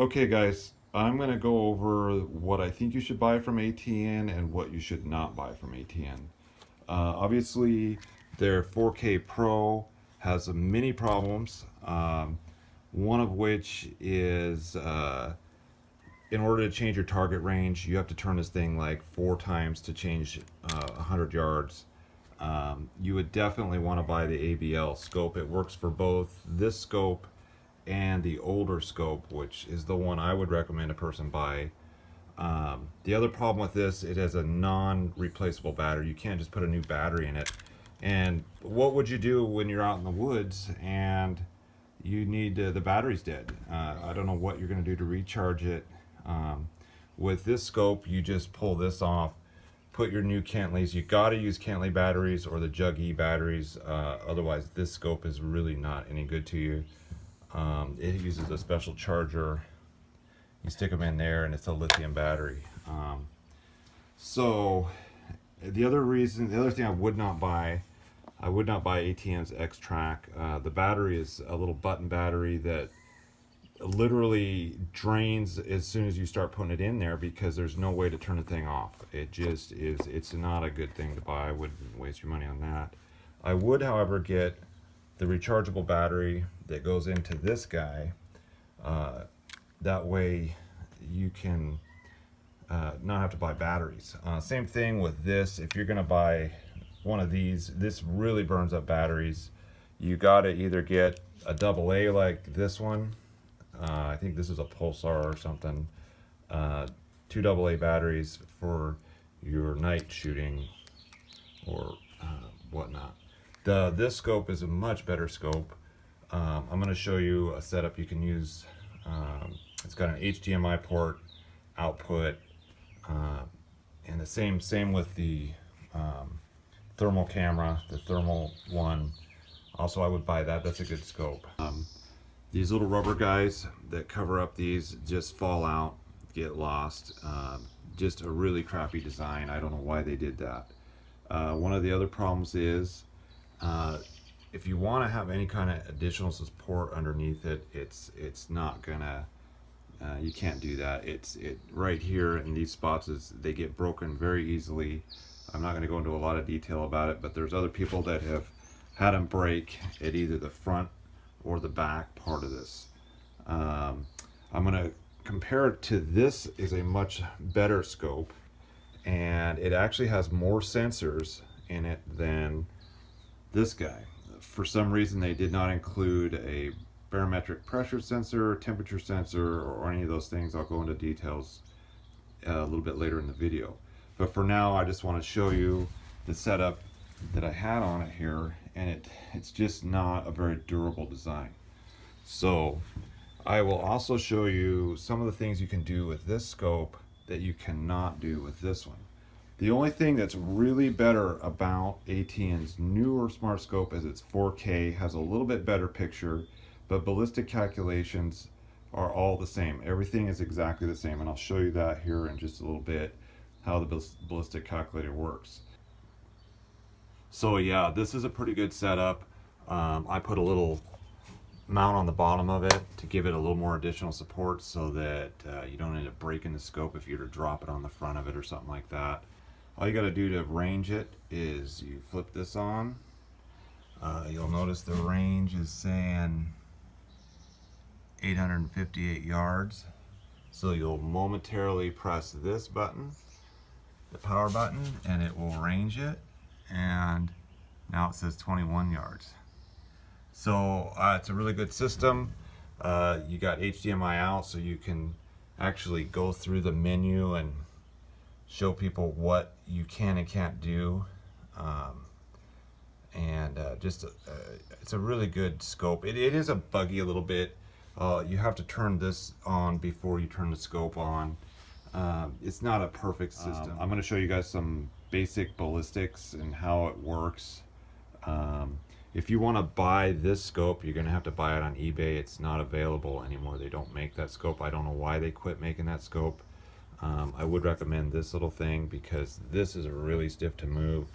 Okay, guys, I'm going to go over what I think you should buy from ATN and what you should not buy from ATN. Obviously, their 4K Pro has many problems, one of which is in order to change your target range, you have to turn this thing like 4 times to change 100 yards. You would definitely want to buy the ABL scope. It works for both this scope and the older scope, which is the one I would recommend a person buy. The other problem with this, it has a non-replaceable battery. You can't just put a new battery in it. And what would you do when you're out in the woods and you need the battery's dead? I don't know what you're going to do to recharge it. With this scope, you just pull this off, put your new Kentleys. You got to use Kentley batteries or the Jug E batteries. Otherwise, this scope is really not any good to you. It uses a special charger. You stick them in there, and it's a lithium battery. So the other thing I would not buy ATN's X-Track. The battery is a little button battery that literally drains as soon as you start putting it in there because there's no way to turn the thing off. It just is, it's not a good thing to buy. I wouldn't waste your money on that. I would, however, get the rechargeable battery that goes into this guy. That way you can not have to buy batteries. Same thing with this. If you're gonna buy one of these, this really burns up batteries. You gotta either get a AA like this one. I think this is a Pulsar or something. 2 AA batteries for your night shooting or whatnot. This scope is a much better scope. I'm going to show you a setup you can use. It's got an HDMI port output, and the same with the thermal camera, the thermal one. Also, I would buy that. That's a good scope. These little rubber guys that cover up these just fall out, get lost. Just a really crappy design. I don't know why they did that. One of the other problems is if you want to have any kind of additional support underneath it, it's not gonna. You can't do that. It right here in these spots they get broken very easily. I'm not going to go into a lot of detail about it, but there's other people that have had them break at either the front or the back part of this. I'm going to compare it to this. Is a much better scope, and it actually has more sensors in it than this guy. For some reason they did not include a barometric pressure sensor, temperature sensor, or any of those things. I'll go into details a little bit later in the video. But for now, I just want to show you the setup that I had on it here, and it's just not a very durable design. So I will also show you some of the things you can do with this scope that you cannot do with this one. The only thing that's really better about ATN's newer smart scope is it's 4K, has a little bit better picture, but ballistic calculations are all the same. Everything is exactly the same, and I'll show you that here in just a little bit, how the ballistic calculator works. So yeah, this is a pretty good setup. I put a little mount on the bottom of it to give it a little more additional support so that you don't end up breaking the scope if you were to drop it on the front of it or something like that. All you got to do to range it is you flip this on. You'll notice the range is saying 858 yards. So you'll momentarily press this button, the power button, and it will range it. And now it says 21 yards. So it's a really good system. You got HDMI out, so you can actually go through the menu and show people what you can and can't do. It's a really good scope. It is a buggy a little bit. You have to turn this on before you turn the scope on. It's not a perfect system. I'm going to show you guys some basic ballistics and how it works. If you want to buy this scope, you're going to have to buy it on eBay. It's not available anymore. They don't make that scope. I don't know why they quit making that scope. I would recommend this little thing because this is really stiff to move.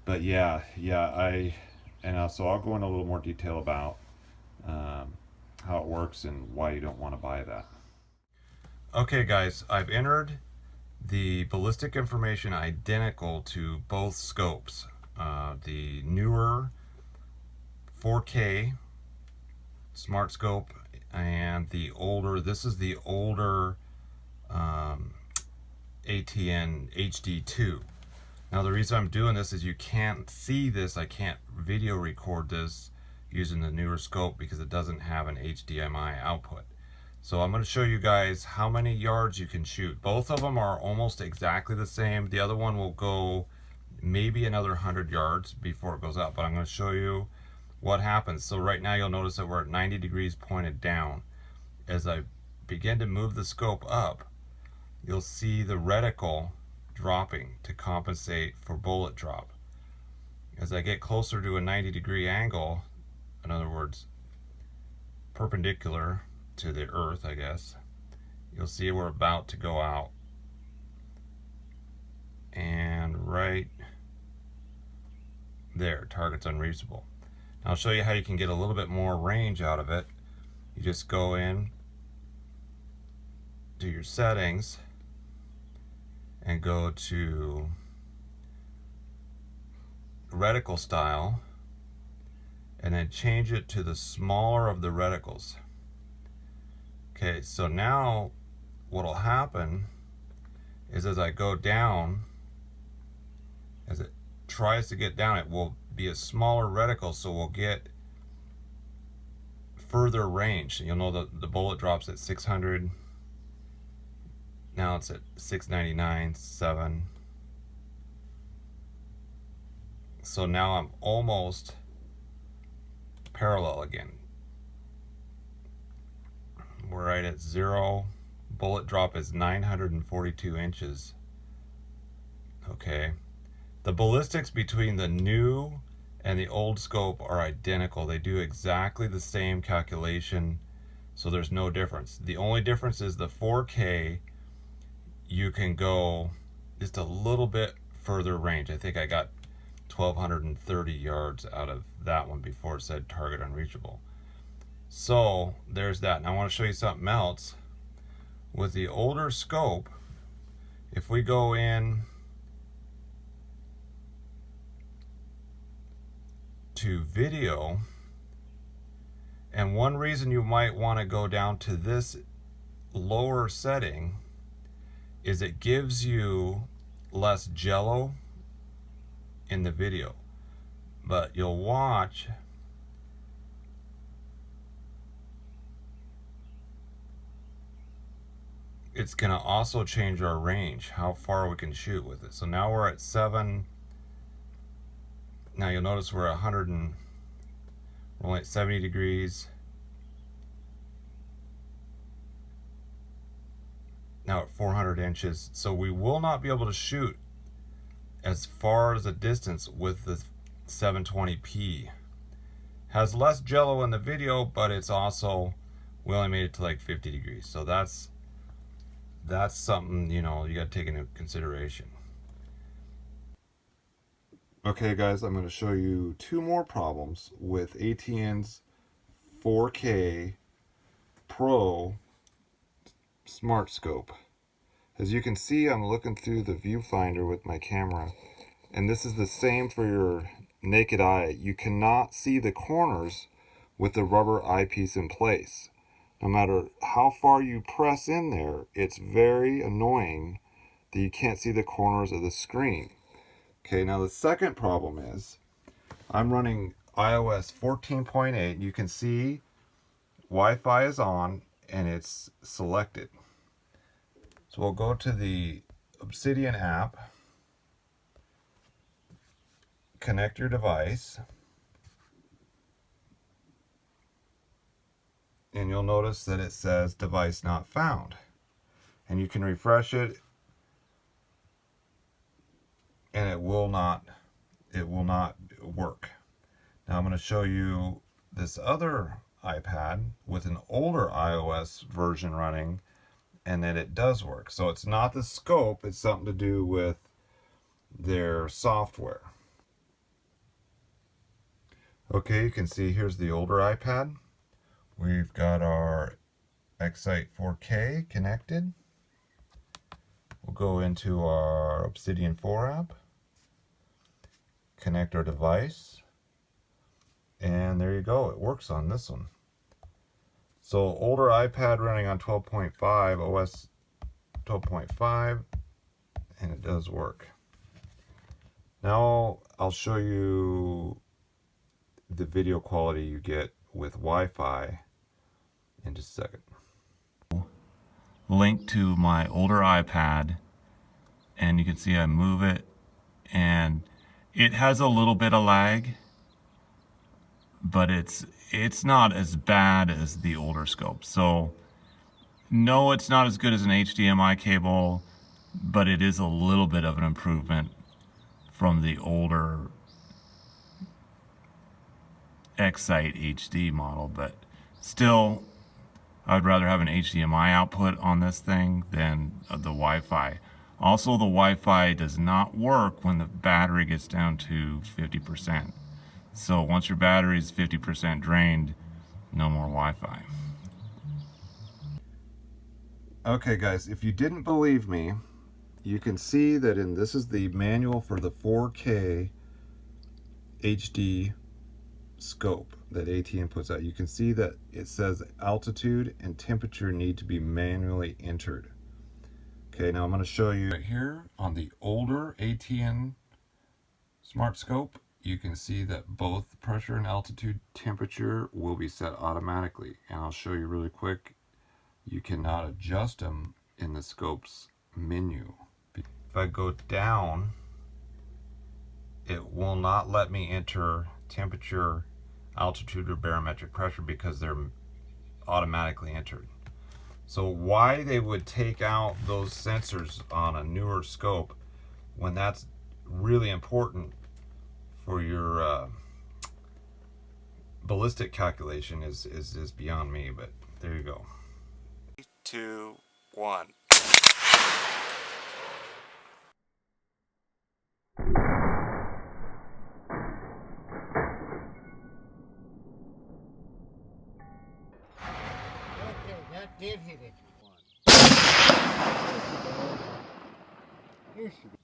But so I'll go into a little more detail about how it works and why you don't want to buy that. Okay guys, I've entered the ballistic information identical to both scopes. The newer 4K smart scope and the older, this is the older ATN HD2. Now the reason I'm doing this is you can't see this, I can't video record this using the newer scope because it doesn't have an HDMI output. So I'm going to show you guys how many yards you can shoot. Both of them are almost exactly the same. The other one will go maybe another 100 yards before it goes up, but I'm going to show you what happens. So right now you'll notice that we're at 90 degrees pointed down. As I begin to move the scope up, you'll see the reticle dropping to compensate for bullet drop. As I get closer to a 90-degree angle, in other words, perpendicular to the earth, I guess, you'll see we're about to go out. And right there, target's unreachable. Now I'll show you how you can get a little bit more range out of it. You just go in to your settings and go to reticle style and then change it to the smaller of the reticles. Okay, so now what'll happen is as I go down, as it tries to get down, it will be a smaller reticle, so we'll get further range. You'll know the bullet drops at 600. Now it's at 699, 7. So now I'm almost parallel again. We're right at 0. Bullet drop is 942 inches. Okay. The ballistics between the new and the old scope are identical. They do exactly the same calculation, so there's no difference. The only difference is the 4K, you can go just a little bit further range. I think I got 1,230 yards out of that one before it said target unreachable. So there's that. Now I want to show you something else. With the older scope, if we go in to video, and one reason you might want to go down to this lower setting is it gives you less jello in the video, but you'll watch it's gonna also change our range, how far we can shoot with it. So now we're at 7. Now you'll notice we're at we're only at 70 degrees. Now at 400 inches. So we will not be able to shoot as far as a distance with the 720p. Has less jello in the video, but it's also, we only made it to like 50 degrees. So that's something, you know, you got to take into consideration. Okay guys, I'm going to show you 2 more problems with ATN's 4K Pro Smart Scope. As you can see, I'm looking through the viewfinder with my camera, and this is the same for your naked eye. You cannot see the corners with the rubber eyepiece in place. No matter how far you press in there, it's very annoying that you can't see the corners of the screen. Okay, now the second problem is I'm running iOS 14.8. You can see Wi-Fi is on and it's selected. So we'll go to the Obsidian app, connect your device, and you'll notice that it says device not found. And you can refresh it and it will not work. Now I'm going to show you this other iPad with an older iOS version running, and then it does work. So it's not the scope, it's something to do with their software. Okay, you can see here's the older iPad We've got our Excite 4K connected. We'll go into our Obsidian 4 app, connect our device, and there you go. It works on this one. So older iPad running on 12.5, OS 12.5, and it does work. Now I'll show you the video quality you get with Wi-Fi in just a second. Link to my older iPad, and you can see I move it, and it has a little bit of lag, but it's not as bad as the older scope. So no, it's not as good as an HDMI cable, but it is a little bit of an improvement from the older Excite HD model. But still, I'd rather have an HDMI output on this thing than the Wi-Fi. Also, the Wi-Fi does not work when the battery gets down to 50%. So once your battery is 50% drained, no more Wi-Fi. Okay guys, if you didn't believe me, you can see that this is the manual for the 4K HD scope that ATN puts out. You can see that it says altitude and temperature need to be manually entered. Okay, now I'm going to show you right here on the older ATN smart scope. You can see that both pressure and altitude temperature will be set automatically, and I'll show you really quick. You cannot adjust them in the scope's menu. If I go down, it will not let me enter temperature, altitude, or barometric pressure because they're automatically entered. So why they would take out those sensors on a newer scope when that's really important for your ballistic calculation is beyond me, but there you go. 3, 2, 1. Okay, that did hit it. Here she goes.